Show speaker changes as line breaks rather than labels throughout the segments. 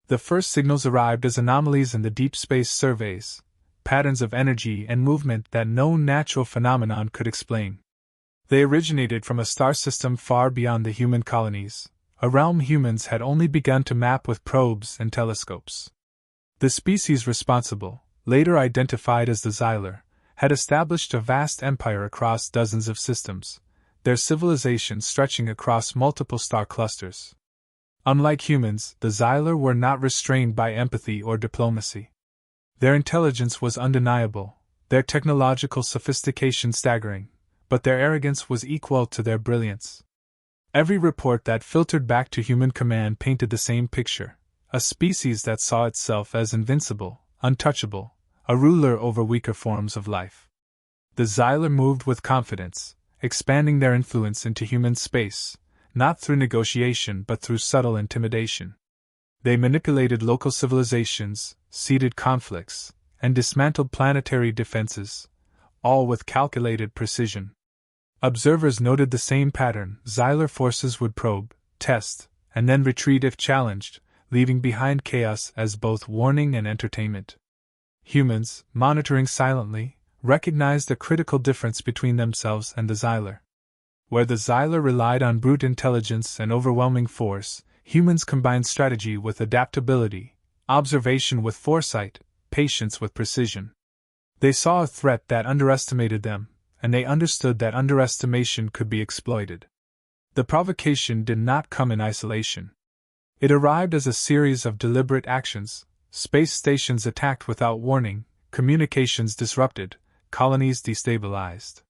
The first signals arrived as anomalies in the deep space surveys, patterns of energy and movement that no natural phenomenon could explain. They originated from a star system far beyond the human colonies, a realm humans had only begun to map with probes and telescopes. The species responsible, later identified as the Xyler, had established a vast empire across dozens of systems, their civilization stretching across multiple star clusters. Unlike humans, the Xyler were not restrained by empathy or diplomacy. Their intelligence was undeniable, their technological sophistication staggering, but their arrogance was equal to their brilliance. Every report that filtered back to human command painted the same picture, a species that saw itself as invincible, untouchable, a ruler over weaker forms of life. The Xyler moved with confidence, expanding their influence into human space, not through negotiation but through subtle intimidation. They manipulated local civilizations, seeded conflicts, and dismantled planetary defenses, all with calculated precision. Observers noted the same pattern. Xyler forces would probe, test, and then retreat if challenged, leaving behind chaos as both warning and entertainment. Humans, monitoring silently, recognized a critical difference between themselves and the Xyler. Where the Xyler relied on brute intelligence and overwhelming force, humans combined strategy with adaptability, observation with foresight, patience with precision. They saw a threat that underestimated them, and they understood that underestimation could be exploited. The provocation did not come in isolation. It arrived as a series of deliberate actions: space stations attacked without warning, communications disrupted, colonies destabilized.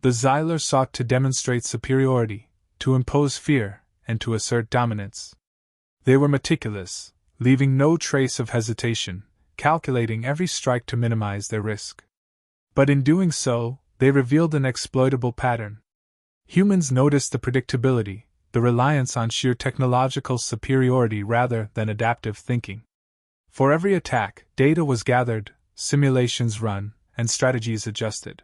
The Xyler sought to demonstrate superiority, to impose fear, and to assert dominance. They were meticulous, leaving no trace of hesitation, calculating every strike to minimize their risk. But in doing so, they revealed an exploitable pattern. Humans noticed the predictability, the reliance on sheer technological superiority rather than adaptive thinking. For every attack, data was gathered, simulations run, and strategies adjusted.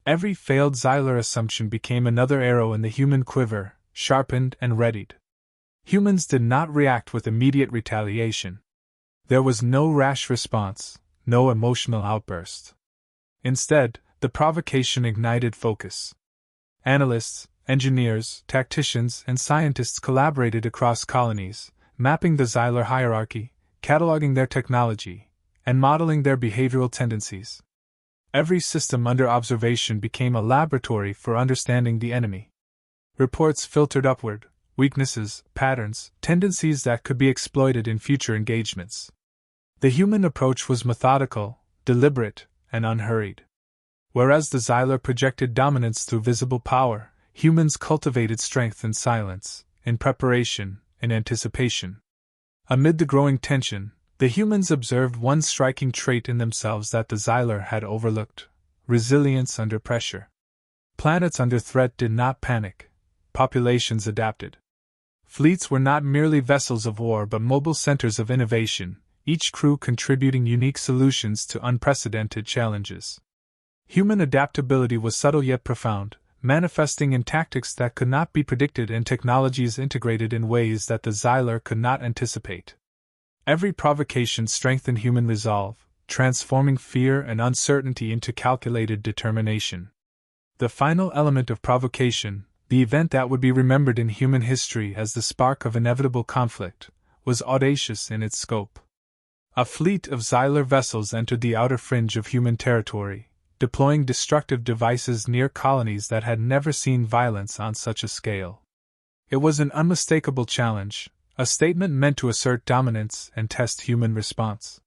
Every failed Xyler assumption became another arrow in the human quiver, sharpened and readied. Humans did not react with immediate retaliation. There was no rash response, no emotional outburst. Instead, the provocation ignited focus. Analysts, engineers, tacticians, and scientists collaborated across colonies, mapping the Xyler hierarchy, cataloging their technology, and modeling their behavioral tendencies. Every system under observation became a laboratory for understanding the enemy. Reports filtered upward, weaknesses, patterns, tendencies that could be exploited in future engagements. The human approach was methodical, deliberate, and unhurried. Whereas the Xyler projected dominance through visible power, humans cultivated strength in silence, in preparation, in anticipation. Amid the growing tension, the humans observed one striking trait in themselves that the Xyler had overlooked: resilience under pressure. Planets under threat did not panic. Populations adapted. Fleets were not merely vessels of war but mobile centers of innovation, each crew contributing unique solutions to unprecedented challenges. Human adaptability was subtle yet profound, manifesting in tactics that could not be predicted and technologies integrated in ways that the Xyler could not anticipate. Every provocation strengthened human resolve, transforming fear and uncertainty into calculated determination. The final element of provocation, the event that would be remembered in human history as the spark of inevitable conflict, was audacious in its scope. A fleet of Xyler vessels entered the outer fringe of human territory, deploying destructive devices near colonies that had never seen violence on such a scale. It was an unmistakable challenge, a statement meant to assert dominance and test human response.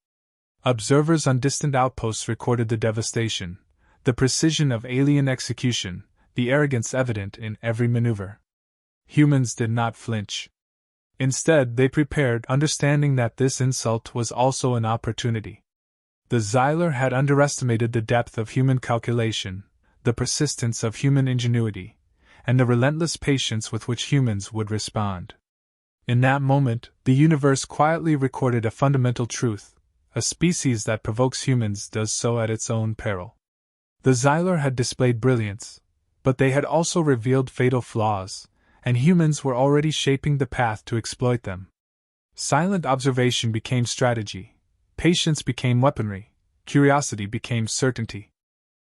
Observers on distant outposts recorded the devastation, the precision of alien execution, the arrogance evident in every maneuver. Humans did not flinch. Instead, they prepared, understanding that this insult was also an opportunity. The Xyler had underestimated the depth of human calculation, the persistence of human ingenuity, and the relentless patience with which humans would respond. In that moment, the universe quietly recorded a fundamental truth: a species that provokes humans does so at its own peril. The Xyler had displayed brilliance, but they had also revealed fatal flaws, and humans were already shaping the path to exploit them. Silent observation became strategy, patience became weaponry, curiosity became certainty.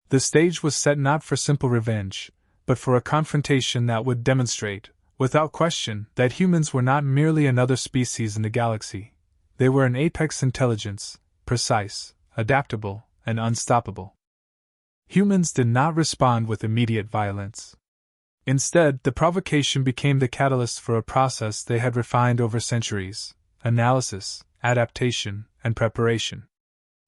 The stage was set not for simple revenge, but for a confrontation that would demonstrate, without question, that humans were not merely another species in the galaxy. They were an apex intelligence, precise, adaptable, and unstoppable. Humans did not respond with immediate violence. Instead, the provocation became the catalyst for a process they had refined over centuries: analysis, adaptation, and preparation.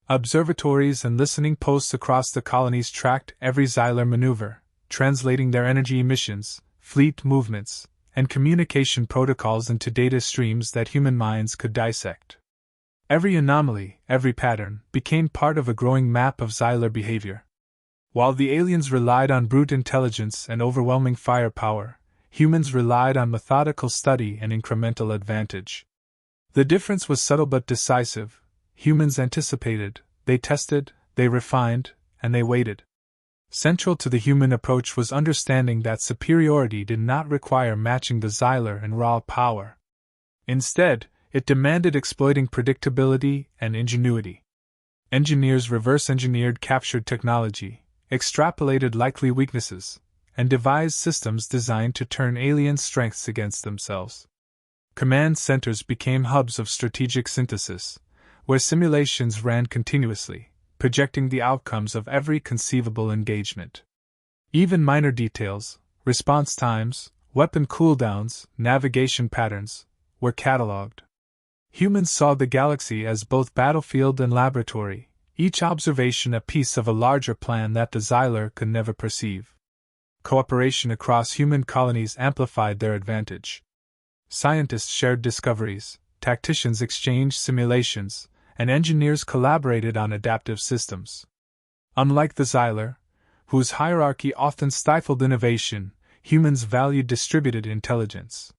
Observatories and listening posts across the colonies tracked every Xylar maneuver, translating their energy emissions, fleet movements, and communication protocols into data streams that human minds could dissect. Every anomaly, every pattern, became part of a growing map of Xylar behavior. While the aliens relied on brute intelligence and overwhelming firepower, humans relied on methodical study and incremental advantage. The difference was subtle but decisive. Humans anticipated, they tested, they refined, and they waited. Central to the human approach was understanding that superiority did not require matching the Xylar in raw power. Instead, it demanded exploiting predictability and ingenuity. Engineers reverse-engineered captured technology, extrapolated likely weaknesses, and devised systems designed to turn alien strengths against themselves. Command centers became hubs of strategic synthesis, where simulations ran continuously, projecting the outcomes of every conceivable engagement. Even minor details, response times, weapon cooldowns, navigation patterns, were cataloged. Humans saw the galaxy as both battlefield and laboratory, each observation a piece of a larger plan that the Xylar could never perceive. Cooperation across human colonies amplified their advantage. Scientists shared discoveries, tacticians exchanged simulations, and engineers collaborated on adaptive systems. Unlike the Xylar, whose hierarchy often stifled innovation, humans valued distributed intelligence.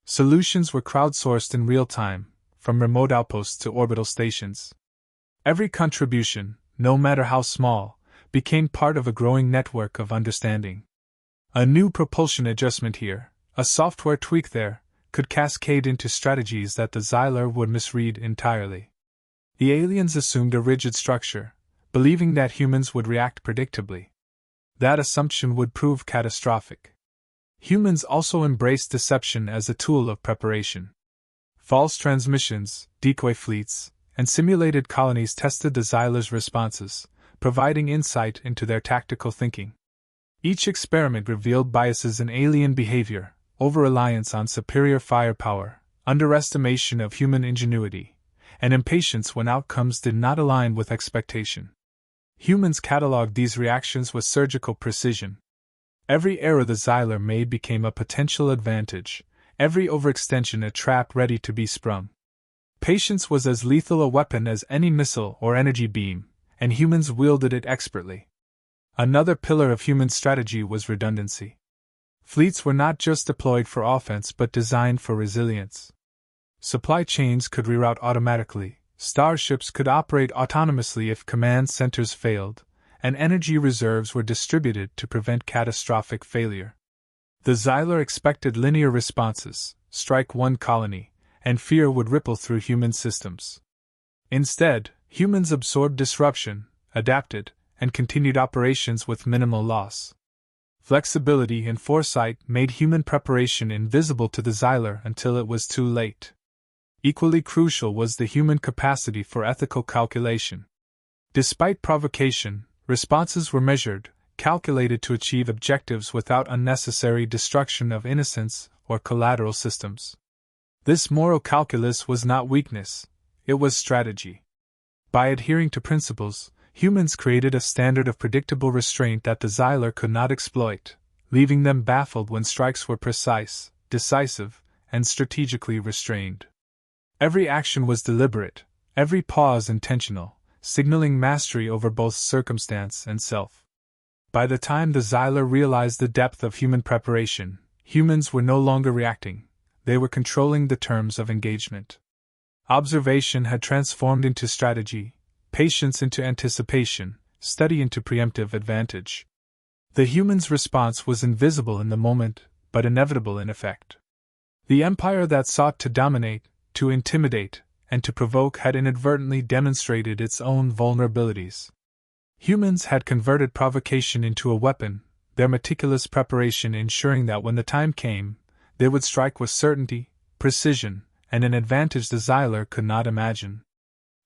Solutions were crowdsourced in real time, from remote outposts to orbital stations. Every contribution, no matter how small, became part of a growing network of understanding. A new propulsion adjustment here, a software tweak there, could cascade into strategies that the Xylar would misread entirely. The aliens assumed a rigid structure, believing that humans would react predictably. That assumption would prove catastrophic. Humans also embraced deception as a tool of preparation. False transmissions, decoy fleets, and simulated colonies tested the Xylar's responses, providing insight into their tactical thinking. Each experiment revealed biases in alien behavior, over-reliance on superior firepower, underestimation of human ingenuity, and impatience when outcomes did not align with expectation. Humans cataloged these reactions with surgical precision. Every error the Xylar made became a potential advantage, every overextension a trap ready to be sprung. Patience was as lethal a weapon as any missile or energy beam, and humans wielded it expertly. Another pillar of human strategy was redundancy. Fleets were not just deployed for offense but designed for resilience. Supply chains could reroute automatically, starships could operate autonomously if command centers failed, and energy reserves were distributed to prevent catastrophic failure. The Xylar expected linear responses: strike one colony, and fear would ripple through human systems. Instead, humans absorbed disruption, adapted, and continued operations with minimal loss. Flexibility and foresight made human preparation invisible to the Xylar until it was too late. Equally crucial was the human capacity for ethical calculation. Despite provocation, responses were measured, calculated to achieve objectives without unnecessary destruction of innocence or collateral systems. This moral calculus was not weakness, it was strategy. By adhering to principles, humans created a standard of predictable restraint that the Xylar could not exploit, leaving them baffled when strikes were precise, decisive, and strategically restrained. Every action was deliberate, every pause intentional, signaling mastery over both circumstance and self. By the time the Xylar realized the depth of human preparation, humans were no longer reacting, they were controlling the terms of engagement. Observation had transformed into strategy, patience into anticipation, study into preemptive advantage. The human's response was invisible in the moment, but inevitable in effect. The empire that sought to dominate, to intimidate, and to provoke had inadvertently demonstrated its own vulnerabilities. Humans had converted provocation into a weapon, their meticulous preparation ensuring that when the time came, they would strike with certainty, precision, and an advantage the Xylar could not imagine.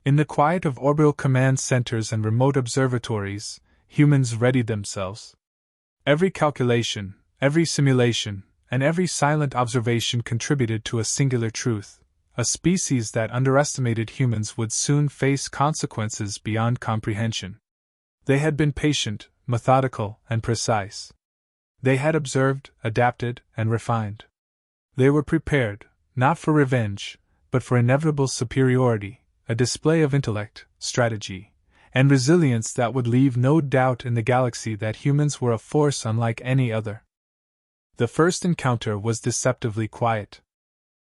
In the quiet of orbital command centers and remote observatories, humans readied themselves. Every calculation, every simulation, and every silent observation contributed to a singular truth: a species that underestimated humans would soon face consequences beyond comprehension. They had been patient, methodical, and precise. They had observed, adapted, and refined. They were prepared, not for revenge, but for inevitable superiority, a display of intellect, strategy, and resilience that would leave no doubt in the galaxy that humans were a force unlike any other. The first encounter was deceptively quiet.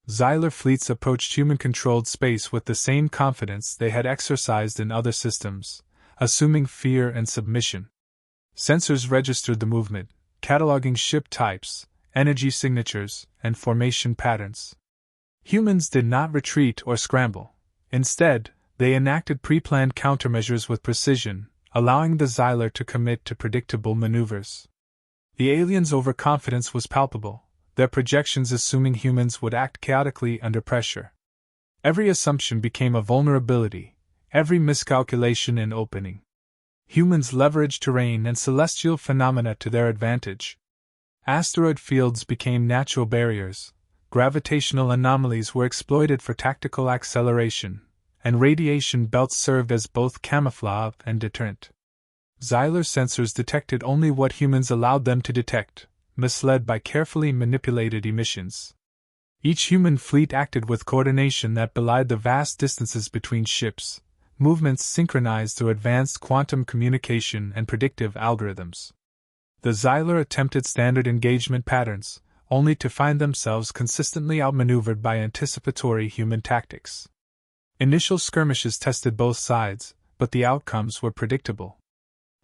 Xylar fleets approached human-controlled space with the same confidence they had exercised in other systems, assuming fear and submission. Sensors registered the movement, cataloging ship types, energy signatures, and formation patterns. Humans did not retreat or scramble. Instead, they enacted pre-planned countermeasures with precision, allowing the Xylar to commit to predictable maneuvers. The aliens' overconfidence was palpable, their projections assuming humans would act chaotically under pressure. Every assumption became a vulnerability, every miscalculation an opening. Humans leveraged terrain and celestial phenomena to their advantage. Asteroid fields became natural barriers, gravitational anomalies were exploited for tactical acceleration, and radiation belts served as both camouflage and deterrent. Xylar sensors detected only what humans allowed them to detect, misled by carefully manipulated emissions. Each human fleet acted with coordination that belied the vast distances between ships, movements synchronized through advanced quantum communication and predictive algorithms. The Xylar attempted standard engagement patterns, only to find themselves consistently outmaneuvered by anticipatory human tactics. Initial skirmishes tested both sides, but the outcomes were predictable.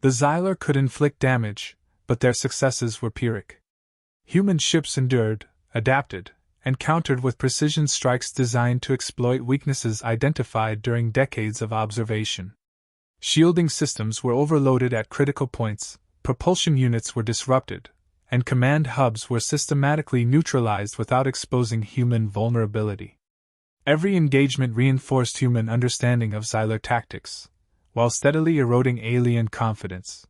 The Xylar could inflict damage, but their successes were pyrrhic. Human ships endured, adapted, and countered with precision strikes designed to exploit weaknesses identified during decades of observation. Shielding systems were overloaded at critical points, propulsion units were disrupted, and command hubs were systematically neutralized without exposing human vulnerability. Every engagement reinforced human understanding of Xylar tactics, while steadily eroding alien confidence.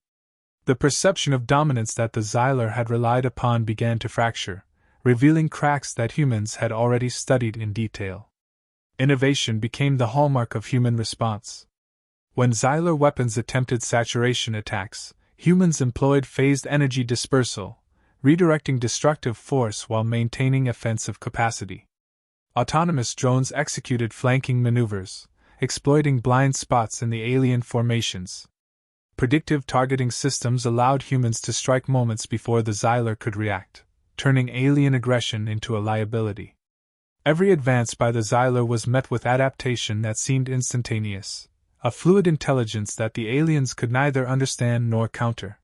The perception of dominance that the Xylar had relied upon began to fracture, revealing cracks that humans had already studied in detail. Innovation became the hallmark of human response. When Xylar weapons attempted saturation attacks, humans employed phased energy dispersal, redirecting destructive force while maintaining offensive capacity. Autonomous drones executed flanking maneuvers, exploiting blind spots in the alien formations. Predictive targeting systems allowed humans to strike moments before the Xylar could react, turning alien aggression into a liability. Every advance by the Xylar was met with adaptation that seemed instantaneous, a fluid intelligence that the aliens could neither understand nor counter.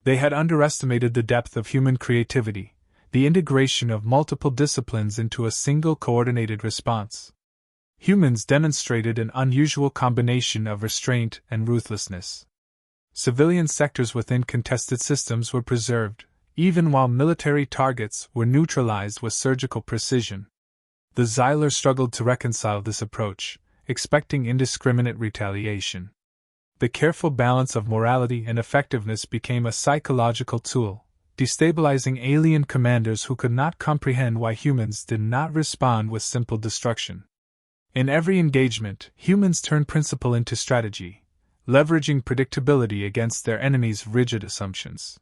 They had underestimated the depth of human creativity, the integration of multiple disciplines into a single coordinated response. Humans demonstrated an unusual combination of restraint and ruthlessness. Civilian sectors within contested systems were preserved, even while military targets were neutralized with surgical precision. The Xylar struggled to reconcile this approach, expecting indiscriminate retaliation. The careful balance of morality and effectiveness became a psychological tool, destabilizing alien commanders who could not comprehend why humans did not respond with simple destruction. In every engagement, humans turned principle into strategy, leveraging predictability against their enemies' rigid assumptions.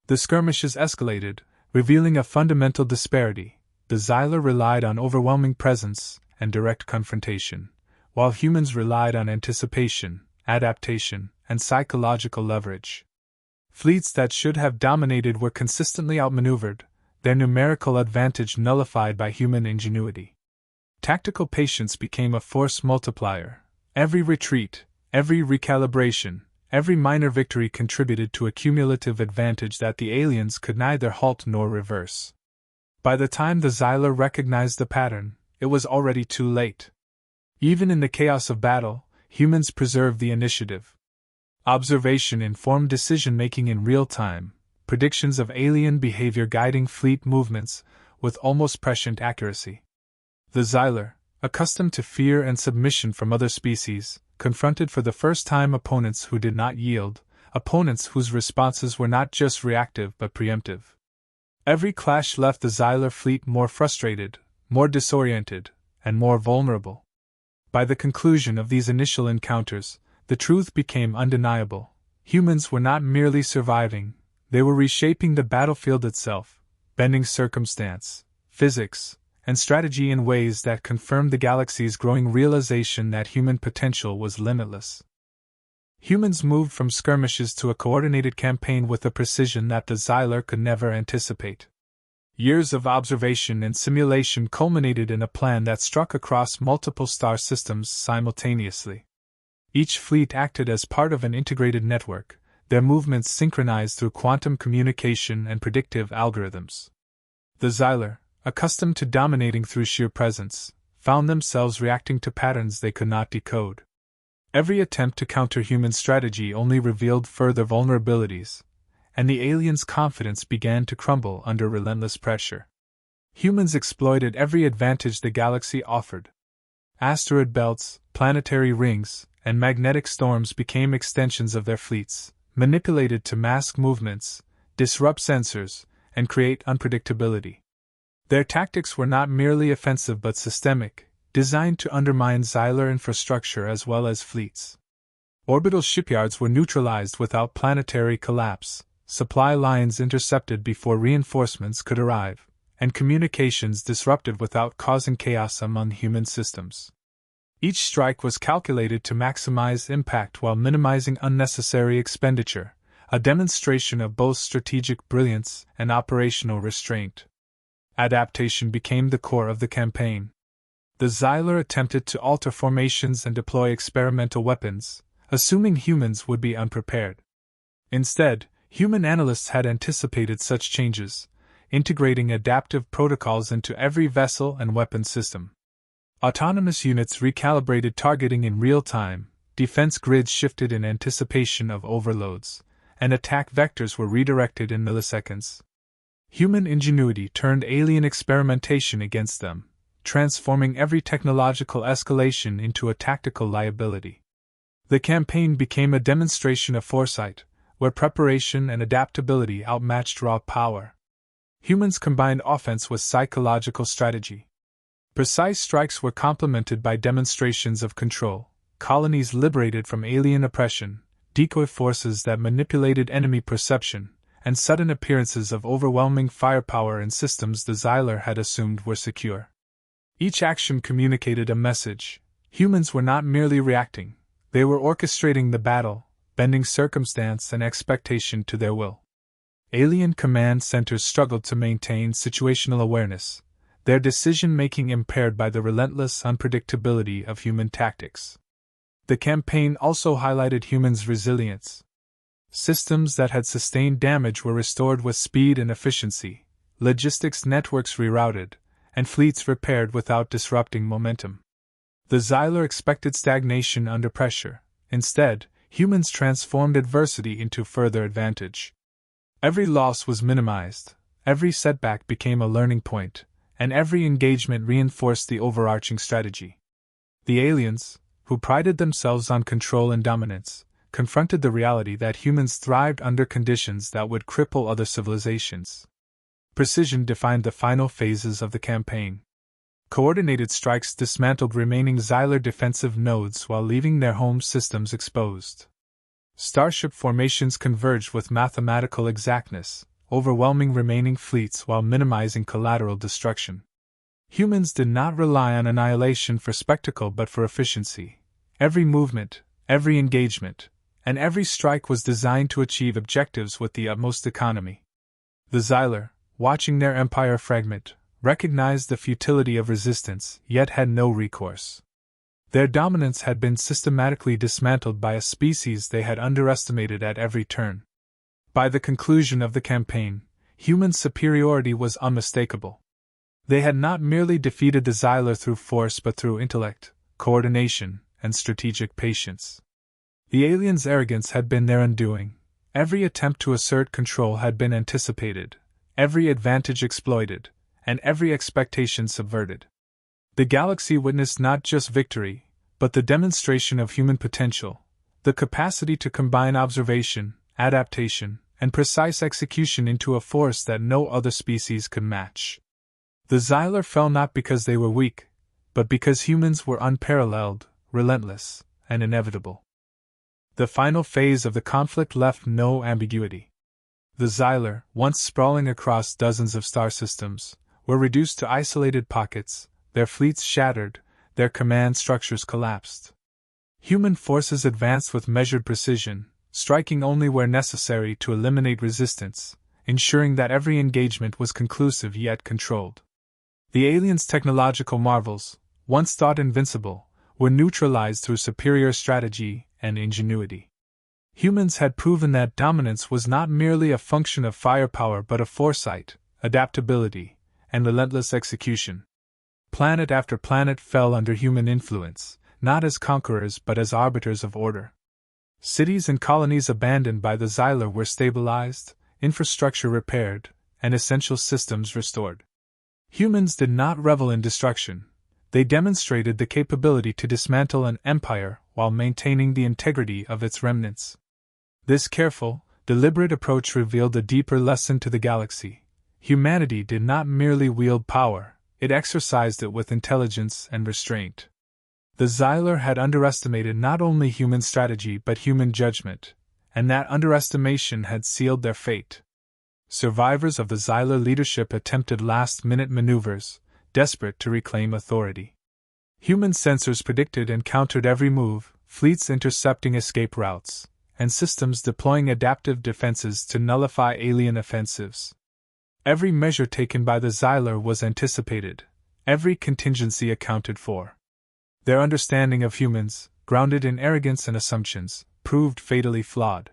The skirmishes escalated, revealing a fundamental disparity. The Xylar relied on overwhelming presence and direct confrontation, while humans relied on anticipation, adaptation, and psychological leverage. Fleets that should have dominated were consistently outmaneuvered, their numerical advantage nullified by human ingenuity. Tactical patience became a force multiplier. Every retreat, every recalibration, every minor victory contributed to a cumulative advantage that the aliens could neither halt nor reverse. By the time the Xylar recognized the pattern, it was already too late. Even in the chaos of battle, humans preserved the initiative. Observation informed decision-making in real time, predictions of alien behavior guiding fleet movements with almost prescient accuracy. The Xyler, accustomed to fear and submission from other species, confronted for the first time opponents who did not yield, opponents whose responses were not just reactive but preemptive. Every clash left the Xyler fleet more frustrated, more disoriented, and more vulnerable. By the conclusion of these initial encounters, the truth became undeniable. Humans were not merely surviving, they were reshaping the battlefield itself, bending circumstance, physics, and strategy in ways that confirmed the galaxy's growing realization that human potential was limitless. Humans moved from skirmishes to a coordinated campaign with a precision that the Xyler could never anticipate. Years of observation and simulation culminated in a plan that struck across multiple star systems simultaneously. Each fleet acted as part of an integrated network, their movements synchronized through quantum communication and predictive algorithms. The Xyler, accustomed to dominating through sheer presence, found themselves reacting to patterns they could not decode. Every attempt to counter human strategy only revealed further vulnerabilities, and the aliens' confidence began to crumble under relentless pressure. Humans exploited every advantage the galaxy offered. Asteroid belts, planetary rings, and magnetic storms became extensions of their fleets, manipulated to mask movements, disrupt sensors, and create unpredictability. Their tactics were not merely offensive but systemic, designed to undermine Xyler infrastructure as well as fleets. Orbital shipyards were neutralized without planetary collapse, supply lines intercepted before reinforcements could arrive, and communications disrupted without causing chaos among human systems. Each strike was calculated to maximize impact while minimizing unnecessary expenditure, a demonstration of both strategic brilliance and operational restraint. Adaptation became the core of the campaign. The Xyler attempted to alter formations and deploy experimental weapons, assuming humans would be unprepared. Instead, human analysts had anticipated such changes, integrating adaptive protocols into every vessel and weapon system. Autonomous units recalibrated targeting in real time, defense grids shifted in anticipation of overloads, and attack vectors were redirected in milliseconds. Human ingenuity turned alien experimentation against them, transforming every technological escalation into a tactical liability. The campaign became a demonstration of foresight, where preparation and adaptability outmatched raw power. Humans combined offense with psychological strategy. Precise strikes were complemented by demonstrations of control, colonies liberated from alien oppression, decoy forces that manipulated enemy perception, and sudden appearances of overwhelming firepower in systems the Xyler had assumed were secure. Each action communicated a message. Humans were not merely reacting, they were orchestrating the battle, bending circumstance and expectation to their will. Alien command centers struggled to maintain situational awareness, their decision-making impaired by the relentless unpredictability of human tactics. The campaign also highlighted humans' resilience. Systems that had sustained damage were restored with speed and efficiency, logistics networks rerouted, and fleets repaired without disrupting momentum. The Xyler expected stagnation under pressure. Instead, humans transformed adversity into further advantage. Every loss was minimized, every setback became a learning point, and every engagement reinforced the overarching strategy. The aliens, who prided themselves on control and dominance, confronted the reality that humans thrived under conditions that would cripple other civilizations. Precision defined the final phases of the campaign. Coordinated strikes dismantled remaining Xyler defensive nodes while leaving their home systems exposed. Starship formations converged with mathematical exactness, overwhelming remaining fleets while minimizing collateral destruction. Humans did not rely on annihilation for spectacle but for efficiency. Every movement, every engagement, and every strike was designed to achieve objectives with the utmost economy. The Xyler, watching their empire fragment, recognized the futility of resistance, yet had no recourse. Their dominance had been systematically dismantled by a species they had underestimated at every turn. By the conclusion of the campaign, human superiority was unmistakable. They had not merely defeated the Xylar through force but through intellect, coordination, and strategic patience. The aliens' arrogance had been their undoing. Every attempt to assert control had been anticipated, every advantage exploited, and every expectation subverted. The galaxy witnessed not just victory, but the demonstration of human potential, the capacity to combine observation, adaptation, and precise execution into a force that no other species could match. The Xylar fell not because they were weak, but because humans were unparalleled, relentless, and inevitable. The final phase of the conflict left no ambiguity. The Xylar, once sprawling across dozens of star systems, were reduced to isolated pockets, their fleets shattered, their command structures collapsed. Human forces advanced with measured precision, striking only where necessary to eliminate resistance, ensuring that every engagement was conclusive yet controlled. The aliens' technological marvels, once thought invincible, were neutralized through superior strategy and ingenuity. Humans had proven that dominance was not merely a function of firepower but of foresight, adaptability, and relentless execution. Planet after planet fell under human influence, not as conquerors but as arbiters of order. Cities and colonies abandoned by the Xylar were stabilized, infrastructure repaired, and essential systems restored. Humans did not revel in destruction. They demonstrated the capability to dismantle an empire while maintaining the integrity of its remnants. This careful, deliberate approach revealed a deeper lesson to the galaxy. Humanity did not merely wield power, it exercised it with intelligence and restraint. The Xylar had underestimated not only human strategy but human judgment, and that underestimation had sealed their fate. Survivors of the Xylar leadership attempted last-minute maneuvers, desperate to reclaim authority. Human sensors predicted and countered every move, fleets intercepting escape routes, and systems deploying adaptive defenses to nullify alien offensives. Every measure taken by the Xylar was anticipated, every contingency accounted for. Their understanding of humans, grounded in arrogance and assumptions, proved fatally flawed.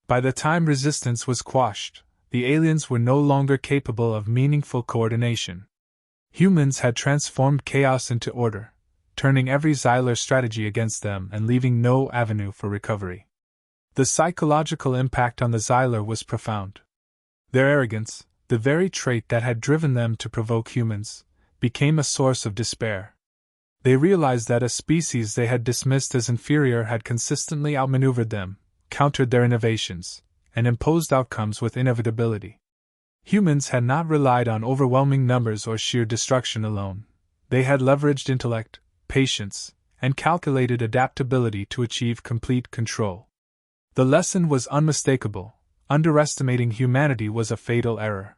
By the time resistance was quashed, the aliens were no longer capable of meaningful coordination. Humans had transformed chaos into order, turning every Xylar strategy against them and leaving no avenue for recovery. The psychological impact on the Xylar was profound. Their arrogance, the very trait that had driven them to provoke humans, became a source of despair. They realized that a species they had dismissed as inferior had consistently outmaneuvered them, countered their innovations, and imposed outcomes with inevitability. Humans had not relied on overwhelming numbers or sheer destruction alone. They had leveraged intellect, patience, and calculated adaptability to achieve complete control. The lesson was unmistakable: underestimating humanity was a fatal error.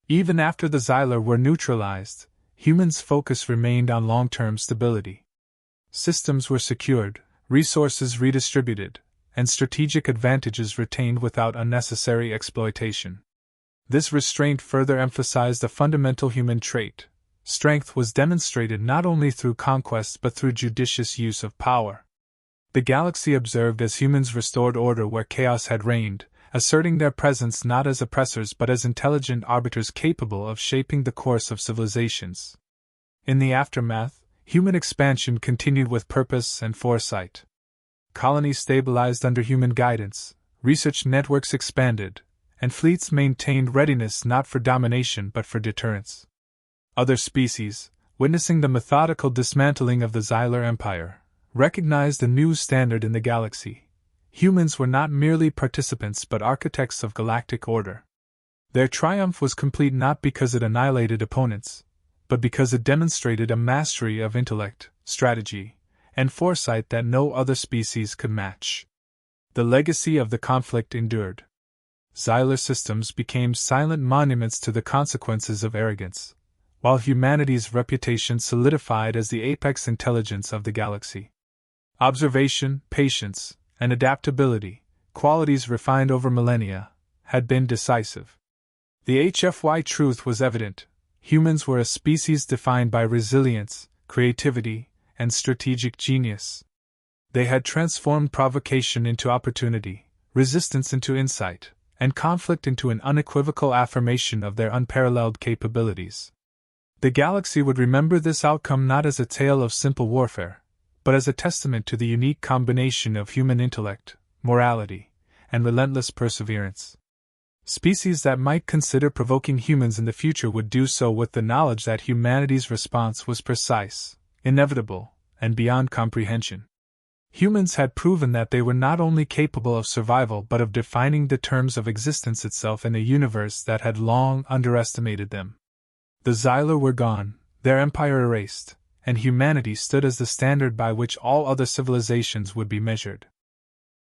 Even after the Xylar were neutralized, humans' focus remained on long-term stability. Systems were secured, resources redistributed, and strategic advantages retained without unnecessary exploitation. This restraint further emphasized a fundamental human trait. Strength was demonstrated not only through conquest but through judicious use of power. The galaxy observed as humans restored order where chaos had reigned, asserting their presence not as oppressors but as intelligent arbiters capable of shaping the course of civilizations. In the aftermath, human expansion continued with purpose and foresight. Colonies stabilized under human guidance, research networks expanded, and fleets maintained readiness not for domination but for deterrence. Other species, witnessing the methodical dismantling of the Xylar Empire, recognized a new standard in the galaxy. Humans were not merely participants but architects of galactic order. Their triumph was complete not because it annihilated opponents, but because it demonstrated a mastery of intellect, strategy, and foresight that no other species could match. The legacy of the conflict endured. Xylar systems became silent monuments to the consequences of arrogance, while humanity's reputation solidified as the apex intelligence of the galaxy. Observation, patience, and adaptability, qualities refined over millennia, had been decisive. The HFY truth was evident: humans were a species defined by resilience, creativity, and strategic genius. They had transformed provocation into opportunity, resistance into insight, and conflict into an unequivocal affirmation of their unparalleled capabilities. The galaxy would remember this outcome not as a tale of simple warfare, but as a testament to the unique combination of human intellect, morality, and relentless perseverance. Species that might consider provoking humans in the future would do so with the knowledge that humanity's response was precise, inevitable, and beyond comprehension. Humans had proven that they were not only capable of survival but of defining the terms of existence itself in a universe that had long underestimated them. The Xylar were gone, their empire erased, and humanity stood as the standard by which all other civilizations would be measured.